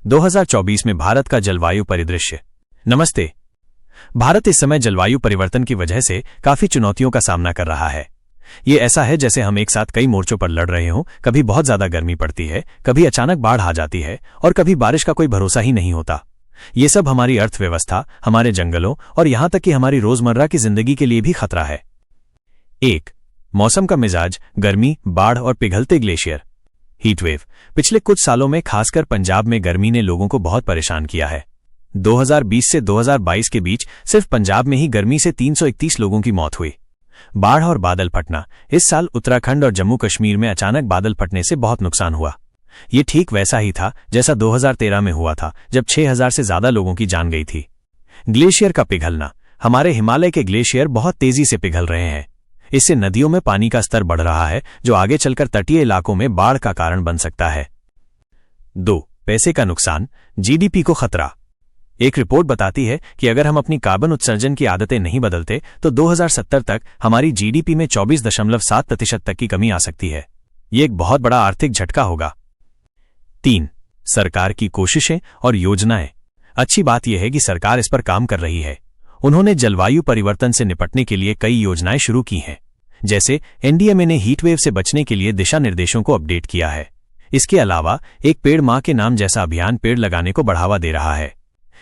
2024 में भारत का जलवायु परिदृश्य। नमस्ते। भारत इस समय जलवायु परिवर्तन की वजह से काफी चुनौतियों का सामना कर रहा है। ये ऐसा है जैसे हम एक साथ कई मोर्चों पर लड़ रहे हों। कभी बहुत ज्यादा गर्मी पड़ती है, कभी अचानक बाढ़ आ जाती है और कभी बारिश का कोई भरोसा ही नहीं होता। ये सब हमारी अर्थव्यवस्था, हमारे जंगलों और यहां तक कि हमारी रोजमर्रा की जिंदगी के लिए भी खतरा है। 1. मौसम का मिजाज, गर्मी, बाढ़ और पिघलते ग्लेशियर। हीटवेव। पिछले कुछ सालों में खासकर पंजाब में गर्मी ने लोगों को बहुत परेशान किया है। 2020 से 2022 के बीच सिर्फ पंजाब में ही गर्मी से 331 लोगों की मौत हुई। बाढ़ और बादल फटना। इस साल उत्तराखंड और जम्मू कश्मीर में अचानक बादल फटने से बहुत नुकसान हुआ। ये ठीक वैसा ही था जैसा 2013 में हुआ था, जब 6000 से ज्यादा लोगों की जान गई थी। ग्लेशियर का पिघलना। हमारे हिमालय के ग्लेशियर बहुत तेजी से पिघल रहे हैं। इससे नदियों में पानी का स्तर बढ़ रहा है, जो आगे चलकर तटीय इलाकों में बाढ़ का कारण बन सकता है। 2. पैसे का नुकसान, जीडीपी को खतरा। एक रिपोर्ट बताती है कि अगर हम अपनी कार्बन उत्सर्जन की आदतें नहीं बदलते तो 2070 तक हमारी जीडीपी में 24.7% तक की कमी आ सकती है। ये एक बहुत बड़ा आर्थिक झटका होगा। 3. सरकार की कोशिशें और योजनाएं। अच्छी बात यह है कि सरकार इस पर काम कर रही है। उन्होंने जलवायु परिवर्तन से निपटने के लिए कई योजनाएं शुरू की हैं। जैसे एनडीएमए ने हीटवेव से बचने के लिए दिशा निर्देशों को अपडेट किया है। इसके अलावा एक पेड़ मां के नाम जैसा अभियान पेड़ लगाने को बढ़ावा दे रहा है।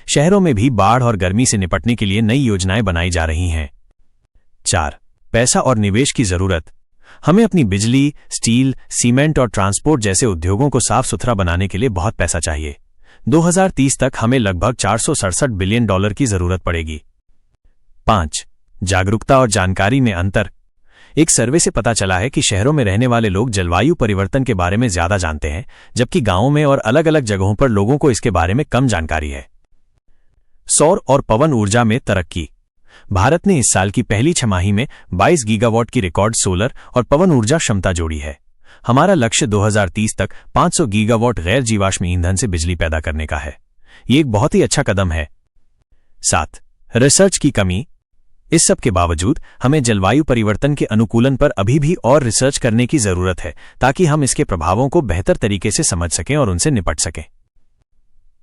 शहरों में भी बाढ़ और गर्मी से निपटने के लिए नई योजनाएं बनाई जा रही हैं। 4. पैसा और निवेश की जरूरत। हमें अपनी बिजली, स्टील, सीमेंट और ट्रांसपोर्ट जैसे उद्योगों को साफ सुथरा बनाने के लिए बहुत पैसा चाहिए। 2030 तक हमें लगभग $467 बिलियन की जरूरत पड़ेगी। 5. जागरूकता और जानकारी में अंतर। एक सर्वे से पता चला है कि शहरों में रहने वाले लोग जलवायु परिवर्तन के बारे में ज्यादा जानते हैं, जबकि गांवों में और अलग अलग जगहों पर लोगों को इसके बारे में कम जानकारी है। सौर और पवन ऊर्जा में तरक्की। भारत ने इस साल की पहली छमाही में 22 गीगावाट की रिकॉर्ड सोलर और पवन ऊर्जा क्षमता जोड़ी है। हमारा लक्ष्य 2030 तक 500 गीगावाट गैर जीवाश्म ईंधन से बिजली पैदा करने का है। ये एक बहुत ही अच्छा कदम है। 7. रिसर्च की कमी। इस सब के बावजूद हमें जलवायु परिवर्तन के अनुकूलन पर अभी भी और रिसर्च करने की जरूरत है, ताकि हम इसके प्रभावों को बेहतर तरीके से समझ सकें और उनसे निपट सकें।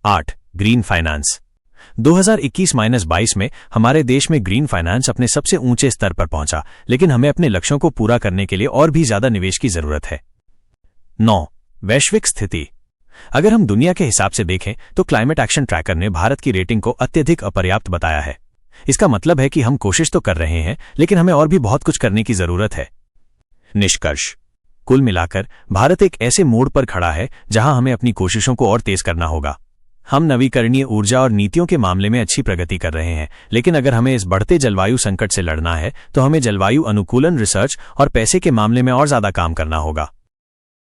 8. Green finance. 2021-22 में हमारे देश में ग्रीन फाइनेंस अपने सबसे ऊंचे स्तर पर पहुंचा, लेकिन हमें अपने लक्ष्यों को पूरा करने के लिए और भी ज्यादा निवेश की जरूरत है। 9. वैश्विक स्थिति। अगर हम दुनिया के हिसाब से देखें तो क्लाइमेट एक्शन ट्रैकर ने भारत की रेटिंग को अत्यधिक अपर्याप्त बताया है। इसका मतलब है कि हम कोशिश तो कर रहे हैं, लेकिन हमें और भी बहुत कुछ करने की जरूरत है। निष्कर्ष। कुल मिलाकर भारत एक ऐसे मोड़ पर खड़ा है जहां हमें अपनी कोशिशों को और तेज करना होगा। हम नवीकरणीय ऊर्जा और नीतियों के मामले में अच्छी प्रगति कर रहे हैं, लेकिन अगर हमें इस बढ़ते जलवायु संकट से लड़ना है तो हमें जलवायु अनुकूलन, रिसर्च और पैसे के मामले में और ज्यादा काम करना होगा।